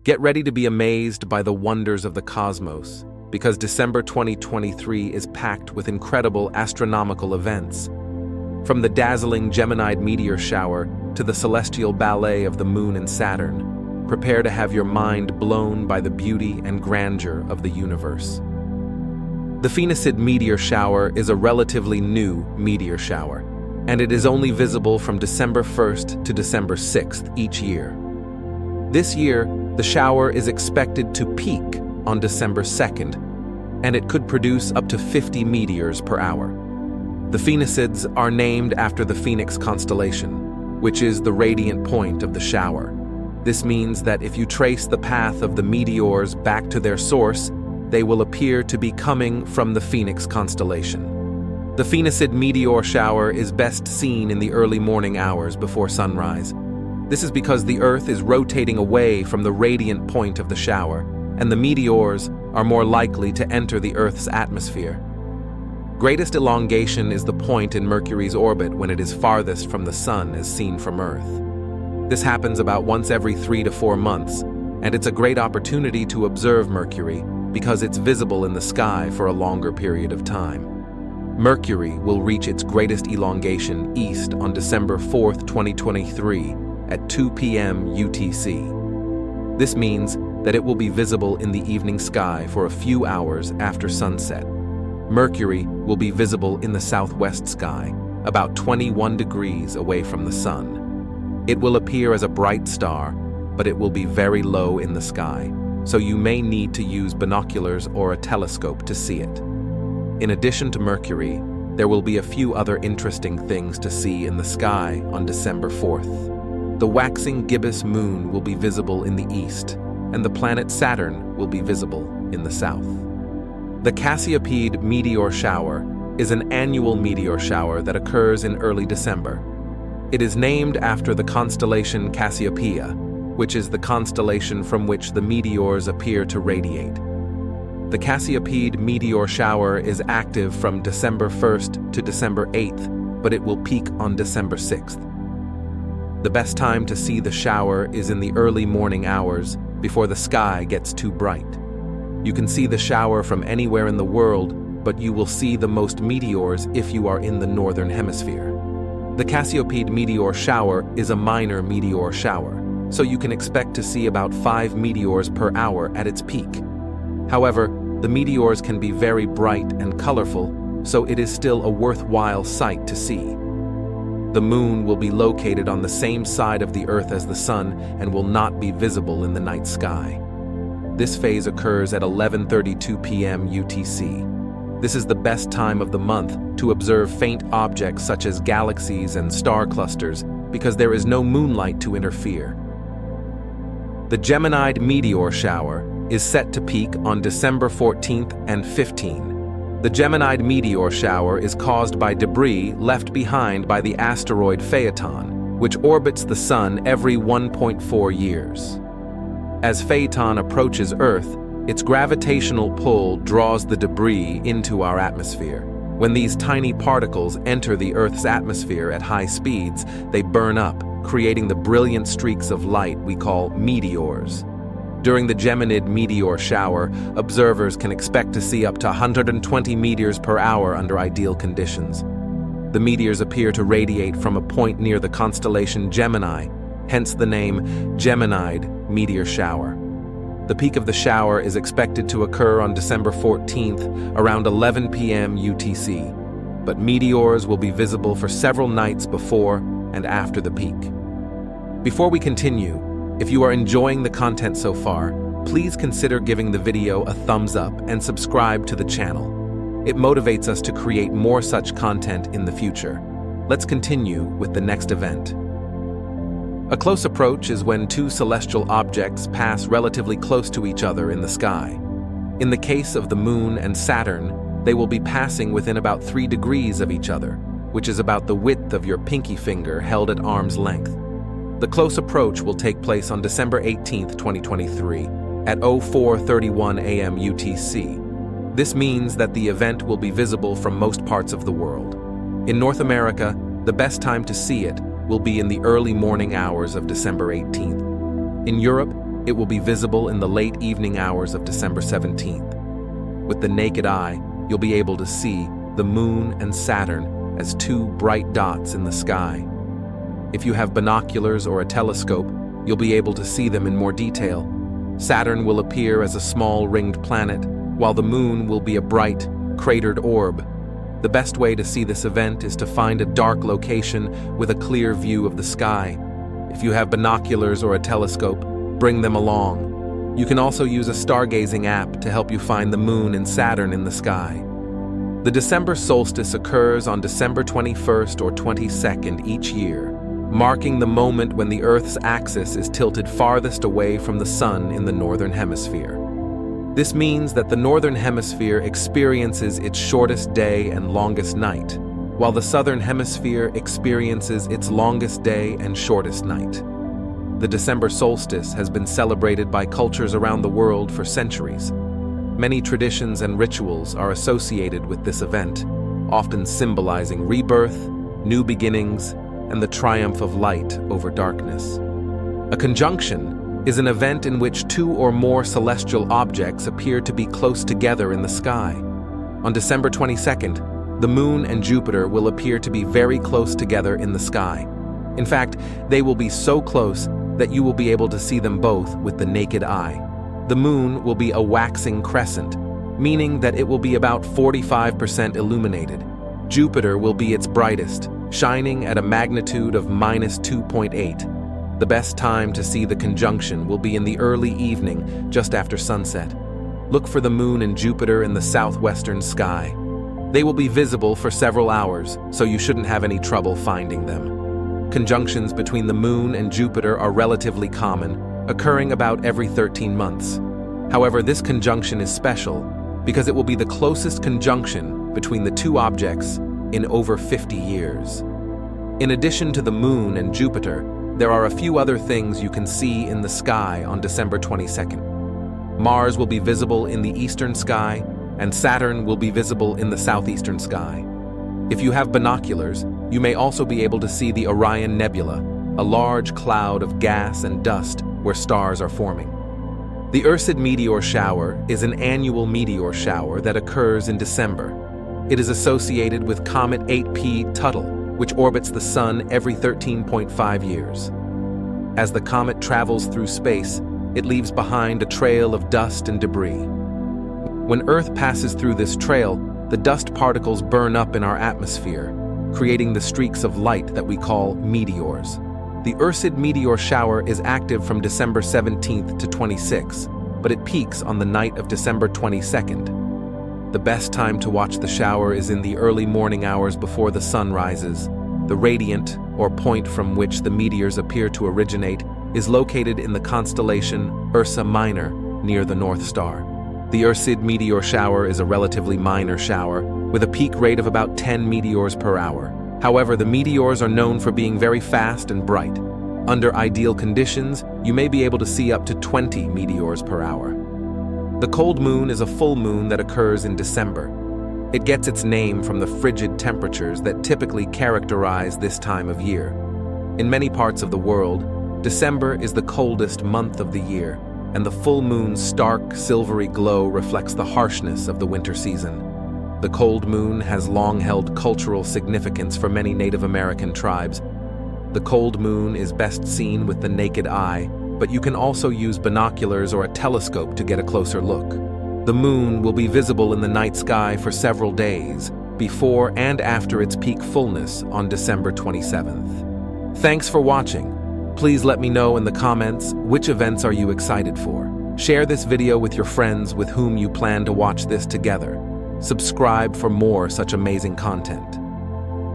Get ready to be amazed by the wonders of the cosmos, because December 2023 is packed with incredible astronomical events. From the dazzling Geminid Meteor Shower to the celestial ballet of the Moon and Saturn, prepare to have your mind blown by the beauty and grandeur of the universe. The Phoenicid Meteor Shower is a relatively new meteor shower, and it is only visible from December 1st to December 6th each year. This year, the shower is expected to peak on December 2nd, and it could produce up to 50 meteors per hour. The Phoenicids are named after the Phoenix constellation, which is the radiant point of the shower. This means that if you trace the path of the meteors back to their source, they will appear to be coming from the Phoenix constellation. The Phoenicid Meteor Shower is best seen in the early morning hours before sunrise. This is because the Earth is rotating away from the radiant point of the shower, and the meteors are more likely to enter the Earth's atmosphere. Greatest elongation is the point in Mercury's orbit when it is farthest from the Sun as seen from Earth. This happens about once every 3 to 4 months, and it's a great opportunity to observe Mercury because it's visible in the sky for a longer period of time. Mercury will reach its greatest elongation east on December 4th, 2023 at 2 p.m. UTC. This means that it will be visible in the evening sky for a few hours after sunset. Mercury will be visible in the southwest sky, about 21 degrees away from the Sun. It will appear as a bright star, but it will be very low in the sky, so you may need to use binoculars or a telescope to see it. In addition to Mercury, there will be a few other interesting things to see in the sky on December 4th. The waxing gibbous moon will be visible in the east, and the planet Saturn will be visible in the south. The Cassiopeid Meteor Shower is an annual meteor shower that occurs in early December. It is named after the constellation Cassiopeia, which is the constellation from which the meteors appear to radiate. The Cassiopeid Meteor Shower is active from December 1st to December 8th, but it will peak on December 6th. The best time to see the shower is in the early morning hours before the sky gets too bright. You can see the shower from anywhere in the world, but you will see the most meteors if you are in the northern hemisphere. The Cassiopeid Meteor Shower is a minor meteor shower, so you can expect to see about 5 meteors per hour at its peak. However, the meteors can be very bright and colorful, so it is still a worthwhile sight to see. The moon will be located on the same side of the Earth as the Sun and will not be visible in the night sky. This phase occurs at 11:32 p.m. UTC. This is the best time of the month to observe faint objects such as galaxies and star clusters because there is no moonlight to interfere. The Geminid Meteor Shower is set to peak on December 14th and 15th. The Geminid Meteor Shower is caused by debris left behind by the asteroid Phaeton, which orbits the Sun every 1.4 years. As Phaeton approaches Earth, its gravitational pull draws the debris into our atmosphere. When these tiny particles enter the Earth's atmosphere at high speeds, they burn up, creating the brilliant streaks of light we call meteors. During the Geminid Meteor Shower, observers can expect to see up to 120 meteors per hour under ideal conditions. The meteors appear to radiate from a point near the constellation Gemini, hence the name Geminid Meteor Shower. The peak of the shower is expected to occur on December 14th, around 11 p.m. UTC, but meteors will be visible for several nights before and after the peak. Before we continue, if you are enjoying the content so far, please consider giving the video a thumbs up and subscribe to the channel. It motivates us to create more such content in the future. Let's continue with the next event. A close approach is when two celestial objects pass relatively close to each other in the sky. In the case of the Moon and Saturn, they will be passing within about 3 degrees of each other, which is about the width of your pinky finger held at arm's length. The close approach will take place on December 18th, 2023, at 04:31 a.m. UTC. This means that the event will be visible from most parts of the world. In North America, the best time to see it will be in the early morning hours of December 18th. In Europe, It will be visible in the late evening hours of December 17th. With the naked eye, you'll be able to see the Moon and Saturn as two bright dots in the sky. If you have binoculars or a telescope, you'll be able to see them in more detail. Saturn will appear as a small ringed planet, while the Moon will be a bright, cratered orb. The best way to see this event is to find a dark location with a clear view of the sky. If you have binoculars or a telescope, bring them along. You can also use a stargazing app to help you find the Moon and Saturn in the sky. The December solstice occurs on December 21st or 22nd each year, marking the moment when the Earth's axis is tilted farthest away from the Sun in the Northern Hemisphere. This means that the Northern Hemisphere experiences its shortest day and longest night, while the Southern Hemisphere experiences its longest day and shortest night. The December solstice has been celebrated by cultures around the world for centuries. Many traditions and rituals are associated with this event, often symbolizing rebirth, new beginnings, and the triumph of light over darkness. A conjunction is an event in which two or more celestial objects appear to be close together in the sky. On December 22nd, the Moon and Jupiter will appear to be very close together in the sky. In fact, they will be so close that you will be able to see them both with the naked eye. The Moon will be a waxing crescent, meaning that it will be about 45% illuminated. Jupiter will be its brightest, shining at a magnitude of -2.8. The best time to see the conjunction will be in the early evening, just after sunset. Look for the Moon and Jupiter in the southwestern sky. They will be visible for several hours, so you shouldn't have any trouble finding them. Conjunctions between the Moon and Jupiter are relatively common, occurring about every 13 months. However, this conjunction is special because it will be the closest conjunction between the two objects in over 50 years. In addition to the Moon and Jupiter, there are a few other things you can see in the sky on December 22nd. Mars will be visible in the eastern sky, and Saturn will be visible in the southeastern sky. If you have binoculars, you may also be able to see the Orion Nebula, a large cloud of gas and dust where stars are forming. The Ursid Meteor Shower is an annual meteor shower that occurs in December. It is associated with Comet 8P Tuttle, which orbits the Sun every 13.5 years. As the comet travels through space, it leaves behind a trail of dust and debris. When Earth passes through this trail, the dust particles burn up in our atmosphere, creating the streaks of light that we call meteors. The Ursid Meteor Shower is active from December 17th to 26th, but it peaks on the night of December 22nd. The best time to watch the shower is in the early morning hours before the sun rises. The radiant, or point from which the meteors appear to originate, is located in the constellation Ursa Minor, near the North Star. The Ursid Meteor Shower is a relatively minor shower, with a peak rate of about 10 meteors per hour. However, the meteors are known for being very fast and bright. Under ideal conditions, you may be able to see up to 20 meteors per hour. The cold moon is a full moon that occurs in December. It gets its name from the frigid temperatures that typically characterize this time of year. In many parts of the world, December is the coldest month of the year, and the full moon's stark, silvery glow reflects the harshness of the winter season. The cold moon has long held cultural significance for many Native American tribes. The cold moon is best seen with the naked eye, but you can also use binoculars or a telescope to get a closer look. The moon will be visible in the night sky for several days, before and after its peak fullness on December 27th. Thanks for watching. Please let me know in the comments which events are you excited for. Share this video with your friends with whom you plan to watch this together. Subscribe for more such amazing content.